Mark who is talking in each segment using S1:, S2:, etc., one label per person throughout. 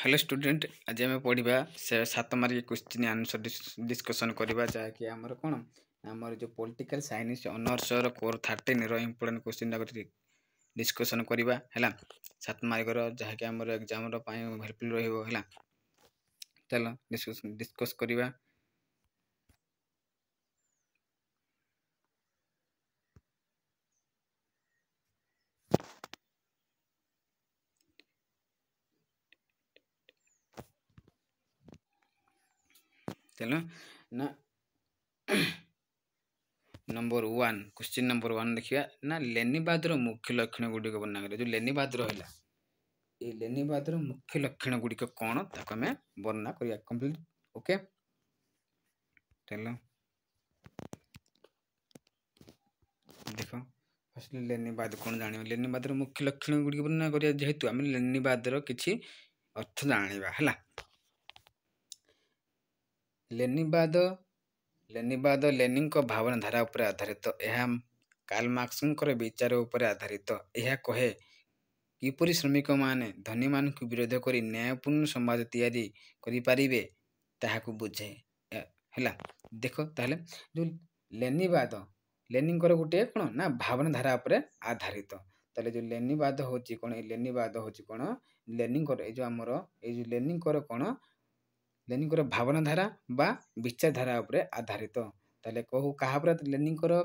S1: Hello student आज आम पढ़ा से 7 मार्क क्वेश्चन आंसर डिस्कसन करवा जहाँकि आमर कौन आमर जो political science honours core 13 important question discussion करवा है 7 मार्क जहाँकि आमर एग्जाम हेल्पफुल रहा चलो डिस्कस करवा। चलो ना नंबर 1 क्वेश्चन नंबर 1 देखिए ना लेनिबाद मुख्य लक्षण गुड़िक वर्णना करें। जो लेनिबाद रहा ये लेनिबाद मुख्य लक्षण गुड़िक कौन ताको आम वर्णना करिया कंप्लीट। ओके चलो देख फर्स्ट लेनिबाद कौन जान लेनिबाद मुख्य लक्षण गुड़िक वर्णना करिया जेहेतु आम लेनिबाद किछि अर्थ जानिबा हला। लेनिबाद लेनिबाद लेनिन भावना धारा उपर आधारित यह कार्ल मार्क्सଙ୍କର विचार उपर आधारित यह कहे किपरि श्रमिक माने धनी मान को विरोध करी न्यायपूर्ण समाज तैयारी करि पारिबे ताहाकु बुझे हैला। देखो ताहले जो लेनिबाद लेनिनଙ୍କର गोटे कोन ना भावना धारा उपर आधारित ताले जो लेनिबाद होची कोन लेनिबाद होची कोन लेनिनଙ୍କର ए जो हमर ए जो लेनिनଙ୍କର कोन लेनिनଙ୍କର भावना धारा बा विचार धारा उपर आधारित ताले कहू कहा पर लेनिनଙ୍କର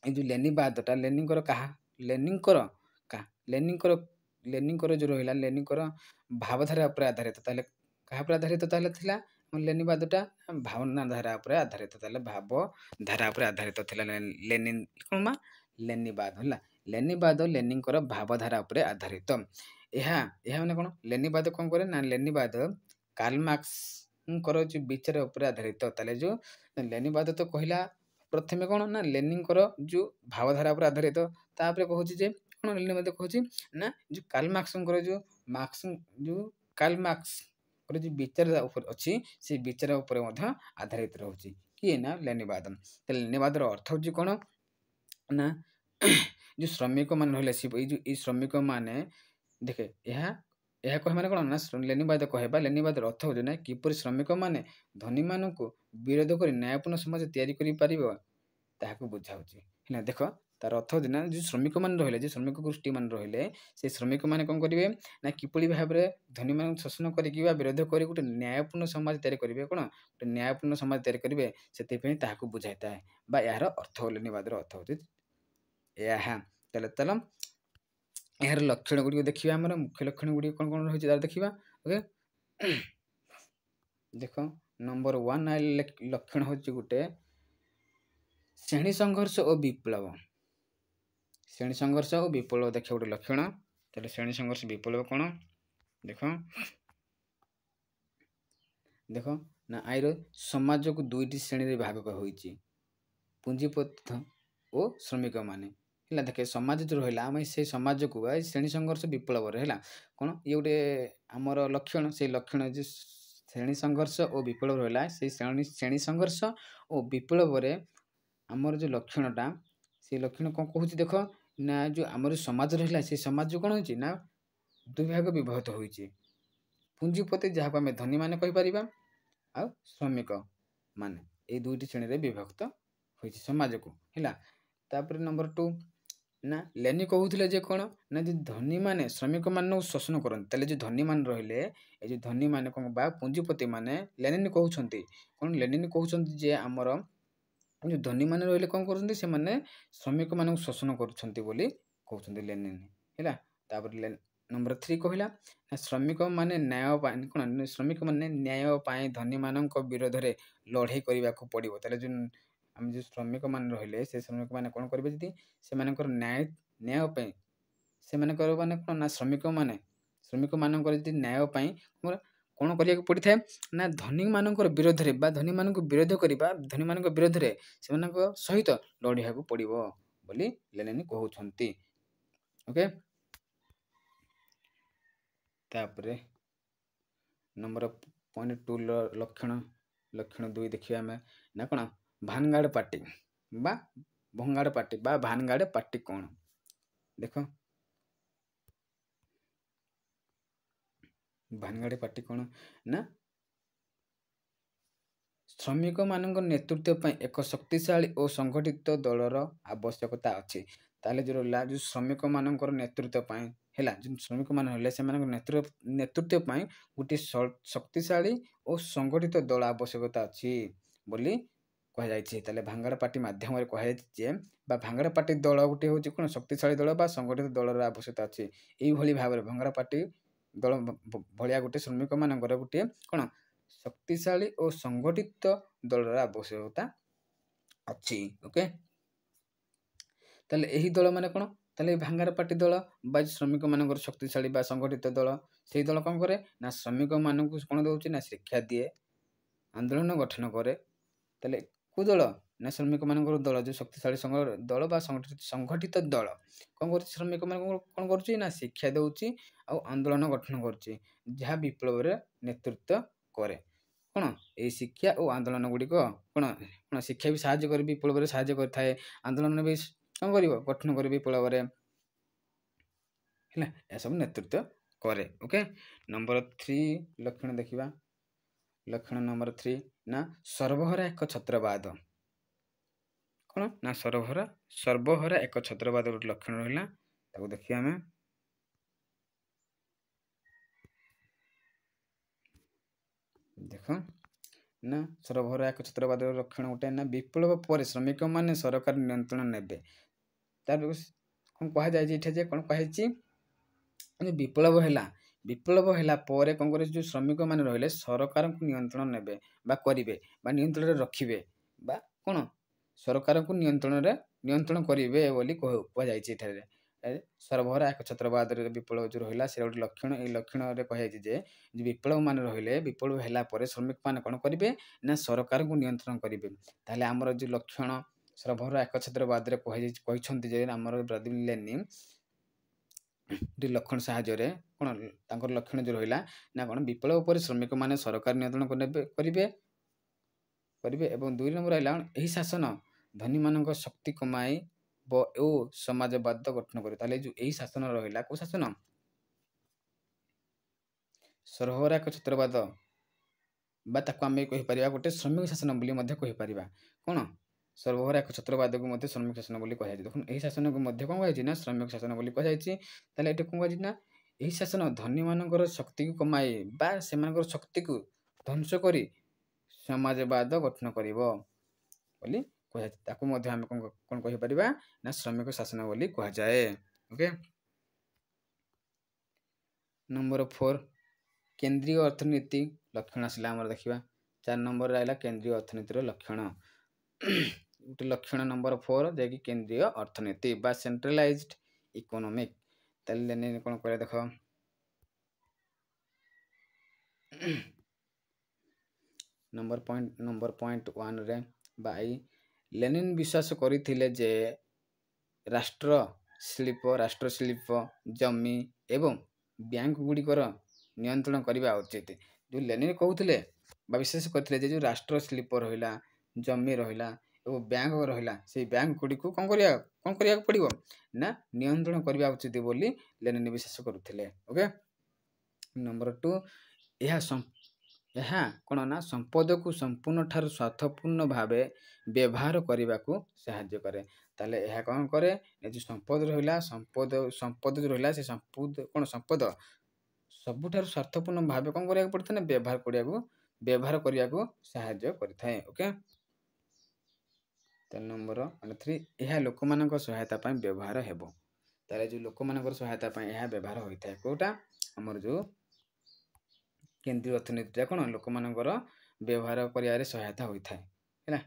S1: ए जो लेनिबादटा लेनिनଙ୍କର कहा लेनिनଙ୍କର का लेनिनଙ୍କର जो रहिला लेनिनଙ୍କର भावधारा उपर आधारित ताले कहा पर आधारित ताले थिला लेनिबादटा भावना धारा उपर आधारित ताले भाव धारा उपर आधारित थिला लेनिन कोनमा लेनिबाद होला। लेनिबाद लेनिनଙ୍କର भावधारा उपर आधारित यह माने कोन लेनिबाद कोन करे ना लेनिबाद कार्ल मार्क्सଙ୍କର जो विचार उपर आधारित ताले जो लेनिबाद तो कहला प्रथमे कोन ना लेनिनଙ୍କର जो भावधारा उपर आधारित तापर कहूची जे कोन लेनिबाद कहूची ना जो कार्ल मार्क्सଙ୍କର जो कार्ल मार्क्सଙ୍କର जो विचार उपर अछि से विचार उपर मध्य आधारित रहउची कि ना लेनिबाद। त लेनिबादर अर्थ होची कोन ना जो श्रमिक मान रहले ई श्रमिक माने देखे यह कहे माने कोन ना लेनिबाद कहबा लेनिबादर अर्थ होची ना किपरि श्रमिक माने धनी मानकु विरोध करी न्यायपूर्ण समाज तैयारी करि पारिबो ताहाकु बुझाउची हैला। देखो तार अर्थ होची ना जो श्रमिक मान रहले जे श्रमिक गोष्ठी मान रहले से श्रमिक माने कोन करिवे ना किपरि भाबरे धनी मान शोषण करी किबा विरोध करी गुटे न्यायपूर्ण समाज तैयारी करिवे कोन गुटे न्यायपूर्ण समाज तैयारी करिवे सेते पे ताहाकु बुझाइता है बा यार अर्थ लेनिबादर अर्थ होची यह चलो यार लक्षण गुडी देखिबा हमर मुख्य लक्षण गुडी कोन कोन होची तार देखिबा। ओके देखो नंबर 1 लक्षण होची गुटे श्रेणी संघर्ष और विप्लव। श्रेणी संघर्ष और विप्लव देखिए गोटे लक्षण ताले श्रेणी संघर्ष विप्लव कोन देखो देखो ना आइर समाज को दुईटी श्रेणी रे भाग होईची पुंजीपति और श्रमिक माने हैला। देखे समाज जो रहिला हम से समाज को श्रेणी संघर्ष विप्लव रे हैला कोन ये गोटे हमर लक्षण से लक्षण जे श्रेणी संघर्ष और विप्लव रहिला से श्रेणी संघर्ष और विप्लव रे हमर जो लक्षणटा से लक्षण कोन कहूची देखो ना जो हमर समाज रहिला से समाज कोन होची ना दुई भाग विभक्त होईची पुंजीपति जहा को हम धनी माने कहि परिबा आ श्रमिक माने ए दुईटी श्रेणी रे विभक्त होईची समाज को हैला। तापर नंबर 2 ना लेनी कहउथिले जे कोन ना जे धनी माने श्रमिक मान शोषण करन तले जे धनी मान रहिले ए जे धनी माने कोन बा पुंजीपति माने लेनिन कहउछंती कोन लेनिन कहउछंती जे हमर जो धनी माने रहिले कोन करछंती से माने श्रमिक मान शोषण करछंती बोली कहउछंती लेनिन हैला। तापर नंबर 3 कहिला श्रमिक माने न्याय पाए कोन श्रमिक माने न्याय पाए धनी मानक विरोध रे लड़ाई करबा को पड़िबो तले जो हम जो श्रमिक मान रहिले से श्रमिक माने कोन करबे जदी से मानकर न्याय पाए से मानकर माने कोन ना श्रमिक मानकर जदी न्याय पाए कोन करिया पड़ी थाए ना धनी मानकर विरोध रे बा धनी मानक विरोध करिबा धनी मानक विरोध रे से मानक सहित लड़िया को पड़िबो बोली लेनिन कहउछंती। ओके तापरे नंबर पॉइंट 2 लक्षण 2 देखिए हमें ना कोन भानगाड़ पार्टी बा भंगाड़ पार्टी बा भानगाड़ पार्टी कोन देखो ଭାନଗାଡ଼ି ପାର୍ଟି କ'ଣ ନା ଶ୍ରମିକମାନଙ୍କ ନେତୃତ୍ୱ ପାଇଁ ଏକ ଶକ୍ତିଶାଳୀ ଓ ସଂଗଠିତ ଦଳର ଆବଶ୍ୟକତା ଅଛି। ତାହେଲେ ଯେଉଁ ରହିଲା ଯେଉଁ ଶ୍ରମିକମାନଙ୍କର ନେତୃତ୍ୱ ପାଇଁ ହେଲା, ଯେଉଁ ଶ୍ରମିକମାନେ ରହିଲେ ସେମାନଙ୍କ ନେତୃତ୍ୱ ପାଇଁ ଗୋଟିଏ ଶକ୍ତିଶାଳୀ ଓ ସଂଗଠିତ ଦଳ ଆବଶ୍ୟକତା ଅଛି ବୋଲି କୁହାଯାଇଛି। ତାହେଲେ ଭାଙ୍ଗଡ଼ା ପାର୍ଟି ମାଧ୍ୟମରେ କୁହାଯାଇଛି ଯେ ବା ଭାଙ୍ଗଡ଼ା ପାର୍ଟି ଦଳ ଗୋଟିଏ ହେଉଛି କ'ଣ ଶକ୍ତିଶାଳୀ ଦଳ ବା ସଂଗଠିତ ଦଳର ଆବଶ୍ୟକତା ଅଛି। ଏଇଭଳି ଭାବରେ ଭାଙ୍ଗଡ଼ା ପାର୍ଟି ଦଳ ଭଳିଆ ଗୋଟିଏ ଶ୍ରମିକମାନଙ୍କର ଗୋଟିଏ କ'ଣ ଶକ୍ତିଶାଳୀ ଓ ସଂଗଠିତ ଦଳର ଆବଶ୍ୟକତା ଅଛି। ଓକେ, ତାହେଲେ ଏହି ଦଳ ମାନେ କ'ଣ? ତାହେଲେ ଭାଙ୍ଗଡ଼ା ପାର୍ଟି ଦଳ ବା ଶ୍ରମିକମାନଙ୍କର ଶକ୍ତିଶାଳୀ ବା ସଂଗଠିତ ଦଳ, ସେଇ ଦଳ କ'ଣ କରେ ନା ଶ୍ରମିକମାନଙ୍କୁ କ'ଣ ଦେଉଛି ନା ଶିକ୍ଷା ଦିଏ, ଆନ୍ଦୋଳନ ଗଠନ କରେ। ତାହେଲେ କେଉଁ ଦଳ ନା ଶ୍ରମିକମାନଙ୍କର ଦଳ, ଯେଉଁ ଶକ୍ତିଶାଳୀ ଦଳ ବା ସଂଗଠିତ ଦଳ କ'ଣ କରୁଛି ଶ୍ରମିକମାନଙ୍କୁ କ'ଣ କରୁଛି ନା ଶିକ୍ଷା ଦେଉଛି ଆଉ ଆନ୍ଦୋଳନ ଗଠନ କରୁଛି, ଯାହା ବିପ୍ଳବରେ ନେତୃତ୍ୱ କରେ। କ'ଣ ଏଇ ଶିକ୍ଷା ଓ ଆନ୍ଦୋଳନ ଗୁଡ଼ିକ କ'ଣ ଶିକ୍ଷା ବି ସାହାଯ୍ୟ କରି ବିପ୍ଳବରେ ସାହାଯ୍ୟ କରିଥାଏ, ଆନ୍ଦୋଳନ ବି କ'ଣ କରିବ ଗଠନ କରି ବିପ୍ଳବରେ ହେଲା, ଏସବୁ ନେତୃତ୍ୱ କରେ। ଓକେ, ନମ୍ବର 3 ଲକ୍ଷଣ ଦେଖିବା। ଲକ୍ଷଣ ନମ୍ବର 3 ନା ସର୍ବହରା ଏକ ଛତ୍ରବାଦ। କ'ଣ ନା ସର୍ବହରା ଏକ ଛତ୍ରବାଦ ଗୋଟେ ଲକ୍ଷଣ ରହିଲା, ତାକୁ ଦେଖିବା ଆମେ। ଦେଖ ନା ସର୍ବହରା ଏକ ଛତ୍ରବାଦର ଲକ୍ଷଣ ଗୋଟେ ନା ବିପ୍ଳବ ପରେ ଶ୍ରମିକମାନେ ସରକାର ନିୟନ୍ତ୍ରଣ ନେବେ। ତାର କ'ଣ କୁହାଯାଇଛି ଏଠି ଯେ କ'ଣ କୁହାଯାଇଛି ବିପ୍ଳବ ହେଲା ପରେ କ'ଣ କରିବେ ଯେଉଁ ଶ୍ରମିକମାନେ ରହିଲେ ସରକାରଙ୍କୁ ନିୟନ୍ତ୍ରଣ ନେବେ ବା କରିବେ ବା ନିୟନ୍ତ୍ରଣରେ ରଖିବେ ବା କ'ଣ ସରକାରଙ୍କୁ ନିୟନ୍ତ୍ରଣ କରିବେ ବୋଲି କୁହାଯାଇଛି ଏଠାରେ। ସର୍ବହରା ଏକ ଛତ୍ରବାଦରେ ବିପ୍ଳବ ଯେଉଁ ରହିଲା ସେଇଟା ଗୋଟେ ଲକ୍ଷଣ। ଏଇ ଲକ୍ଷଣରେ କୁହାଯାଇଛି ଯେ ବିପ୍ଳବ ମାନେ ରହିଲେ ବିପ୍ଳବ ହେଲା ପରେ ଶ୍ରମିକମାନେ କ'ଣ କରିବେ ନା ସରକାରଙ୍କୁ ନିୟନ୍ତ୍ରଣ କରିବେ। ତାହେଲେ ଆମର ଯେଉଁ ଲକ୍ଷଣ ସର୍ବହରା ଏକ ଛତ୍ରବାଦରେ କହିଛନ୍ତି ଯେ ଆମର ଭ୍ଲାଦିମିର ଲେନିନ୍ ଲକ୍ଷଣ ସାହାଯ୍ୟରେ କ'ଣ ତାଙ୍କର ଲକ୍ଷଣ ଯେଉଁ ରହିଲା ନା କ'ଣ ବିପ୍ଳବ ପରେ ଶ୍ରମିକମାନେ ସରକାର ନିୟନ୍ତ୍ରଣ କରିବେ ଏବଂ 2 ନମ୍ବର ରହିଲା ଏହି ଶାସନ ଧନୀମାନଙ୍କ ଶକ୍ତି କମାଇବ ଓ ସମାଜବାଦ ଗଠନ କରିବ। ତାହେଲେ ଯେଉଁ ଏହି ଶାସନ ରହିଲା କେଉଁ ଶାସନ ସର୍ବହରା ଏକ ଛତ୍ରବାଦ ବା ତାକୁ ଆମେ କହିପାରିବା ଗୋଟେ ଶ୍ରମିକ ଶାସନ ବୋଲି ମଧ୍ୟ କହିପାରିବା। କ'ଣ ସର୍ବହରା ଏକ ଛତ୍ରବାଦକୁ ମଧ୍ୟ ଶ୍ରମିକ ଶାସନ ବୋଲି କୁହାଯାଇଛି। ଦେଖନ୍ତୁ ଏହି ଶାସନକୁ ମଧ୍ୟ କ'ଣ କୁହାଯାଇଛି ନା ଶ୍ରମିକ ଶାସନ ବୋଲି କୁହାଯାଇଛି। ତାହେଲେ ଏଠି କ'ଣ କୁହାଯାଇଛି ନା ଏହି ଶାସନ ଧନୀମାନଙ୍କର ଶକ୍ତିକୁ କମାଇ ବା ସେମାନଙ୍କର ଶକ୍ତିକୁ ଧ୍ୱଂସ କରି ସମାଜବାଦ ଗଠନ କରିବ ବୋଲି କୁହାଯାଇଛି। ତାକୁ ମଧ୍ୟ ଆମେ କ'ଣ କହିପାରିବା ନା ଶ୍ରମିକ ଶାସନ ବୋଲି କୁହାଯାଏ। ଓକେ, ନମ୍ବର 4 କେନ୍ଦ୍ରୀୟ ଅର୍ଥନୀତି ଲକ୍ଷଣ ଆସିଲା ଆମର ଦେଖିବା। 4 ନମ୍ବର ରହିଲା କେନ୍ଦ୍ରୀୟ ଅର୍ଥନୀତିର ଲକ୍ଷଣ। ଗୋଟେ ଲକ୍ଷଣ ନମ୍ବର 4 ଯାହାକି କେନ୍ଦ୍ରୀୟ ଅର୍ଥନୀତି ବା ସେଣ୍ଟ୍ରାଲାଇଜ୍ଡ ଇକୋନୋମିକ୍। ତାହେଲେ ଲେନିନ୍ କ'ଣ କରେ ଦେଖ। ନମ୍ବର ପଏଣ୍ଟ 1ରେ ବାଇ ଲେନିନ୍ ବିଶ୍ୱାସ କରିଥିଲେ ଯେ ରାଷ୍ଟ୍ର ଶିଳ୍ପ ଜମି ଏବଂ ବ୍ୟାଙ୍କ ଗୁଡ଼ିକର ନିୟନ୍ତ୍ରଣ କରିବା ଉଚିତ। ଯେଉଁ ଲେନିନ୍ କହୁଥିଲେ ବା ବିଶ୍ୱାସ କରିଥିଲେ ଯେ ଯେଉଁ ରାଷ୍ଟ୍ର ଶିଳ୍ପ ରହିଲା, ଜମି ରହିଲା ଏବଂ ବ୍ୟାଙ୍କ ରହିଲା, ସେଇ ବ୍ୟାଙ୍କ ଗୁଡ଼ିକୁ କ'ଣ କରିବାକୁ ପଡ଼ିବ ନା ନିୟନ୍ତ୍ରଣ କରିବା ଉଚିତ ବୋଲି ଲେନିନ୍ ବିଶ୍ୱାସ କରୁଥିଲେ। ଓକେ, ନମ୍ବର 2 ଏହା କ'ଣ ନା ସମ୍ପଦକୁ ସମ୍ପୂର୍ଣ୍ଣ ଠାରୁ ସ୍ୱାର୍ଥପୂର୍ଣ୍ଣ ଭାବେ ବ୍ୟବହାର କରିବାକୁ ସାହାଯ୍ୟ କରେ। ତାହେଲେ ଏହା କ'ଣ କରେ ଯେଉଁ ସମ୍ପଦ ରହିଲା ସେ ସମ୍ପଦ ସବୁଠାରୁ ସ୍ୱାର୍ଥପୂର୍ଣ୍ଣ ଭାବେ କ'ଣ କରିବାକୁ ପଡ଼ିଥାଏ ନା ବ୍ୟବହାର କରିବାକୁ ସାହାଯ୍ୟ କରିଥାଏ। ଓକେ, ତାହେଲେ ନମ୍ବର 3 ଏହା ଲୋକମାନଙ୍କ ସହାୟତା ପାଇଁ ବ୍ୟବହାର ହେବ। ତାହେଲେ ଯେଉଁ ଲୋକମାନଙ୍କର ସହାୟତା ପାଇଁ ଏହା ବ୍ୟବହାର ହୋଇଥାଏ। କେଉଁଟା ଆମର ଯେଉଁ କେନ୍ଦ୍ରୀୟ ଅର୍ଥନୀତିଟା କ'ଣ ଲୋକମାନଙ୍କର ବ୍ୟବହାର କରିବାରେ ସହାୟତା ହୋଇଥାଏ ହେଲା।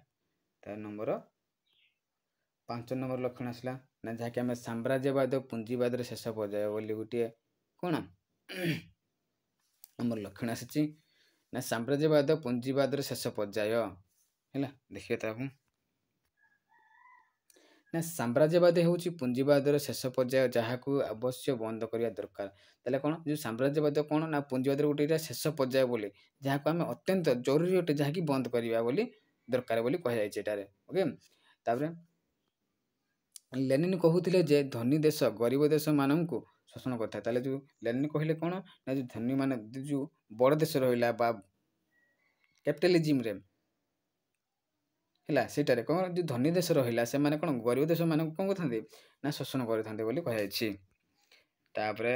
S1: ତାହେଲେ ନମ୍ବର 5 ନମ୍ବର ଲକ୍ଷଣ ଆସିଲା ନା ଯାହାକି ଆମେ ସାମ୍ରାଜ୍ୟବାଦ ପୁଞ୍ଜିବାଦର ଶେଷ ପର୍ଯ୍ୟାୟ ବୋଲି ଗୋଟିଏ କ'ଣ ଆମର ଲକ୍ଷଣ ଆସିଛି ନା ସାମ୍ରାଜ୍ୟବାଦ ପୁଞ୍ଜିବାଦର ଶେଷ ପର୍ଯ୍ୟାୟ ହେଲା। ଦେଖିବା ତାକୁ ନା ସାମ୍ରାଜ୍ୟବାଦ ହେଉଛି ପୁଞ୍ଜିବାଦର ଶେଷ ପର୍ଯ୍ୟାୟ ଯାହାକୁ ଅବଶ୍ୟ ବନ୍ଦ କରିବା ଦରକାର। ତାହେଲେ କ'ଣ ଯେଉଁ ସାମ୍ରାଜ୍ୟବାଦ କ'ଣ ନା ପୁଞ୍ଜିବାଦର ଗୋଟେ ଶେଷ ପର୍ଯ୍ୟାୟ ବୋଲି ଯାହାକୁ ଆମେ ଅତ୍ୟନ୍ତ ଜରୁରୀ ଅଟେ ଯାହାକି ବନ୍ଦ କରିବା ବୋଲି ଦରକାର ବୋଲି କୁହାଯାଇଛି ଏଠାରେ। ଓକେ, ତାପରେ ଲେନିନ୍ କହୁଥିଲେ ଯେ ଧନୀ ଦେଶ ଗରିବ ଦେଶମାନଙ୍କୁ ଶୋଷଣ କରିଥାଏ। ତାହେଲେ ଯେଉଁ ଲେନିନ୍ କହିଲେ କ'ଣ ନା ଯେଉଁ ଧନୀ ମାନେ ଯେଉଁ ବଡ଼ ଦେଶ ରହିଲା ବା କ୍ୟାପିଟାଲିଜିମ୍ରେ ହେଲା ସେଇଟାରେ କ'ଣ ଯେଉଁ ଧନୀ ଦେଶ ରହିଲା ସେମାନେ କ'ଣ ଗରିବ ଦେଶମାନଙ୍କୁ କ'ଣ କରିଥାନ୍ତି ନା ଶୋଷଣ କରିଥାନ୍ତି ବୋଲି କୁହାଯାଇଛି। ତାପରେ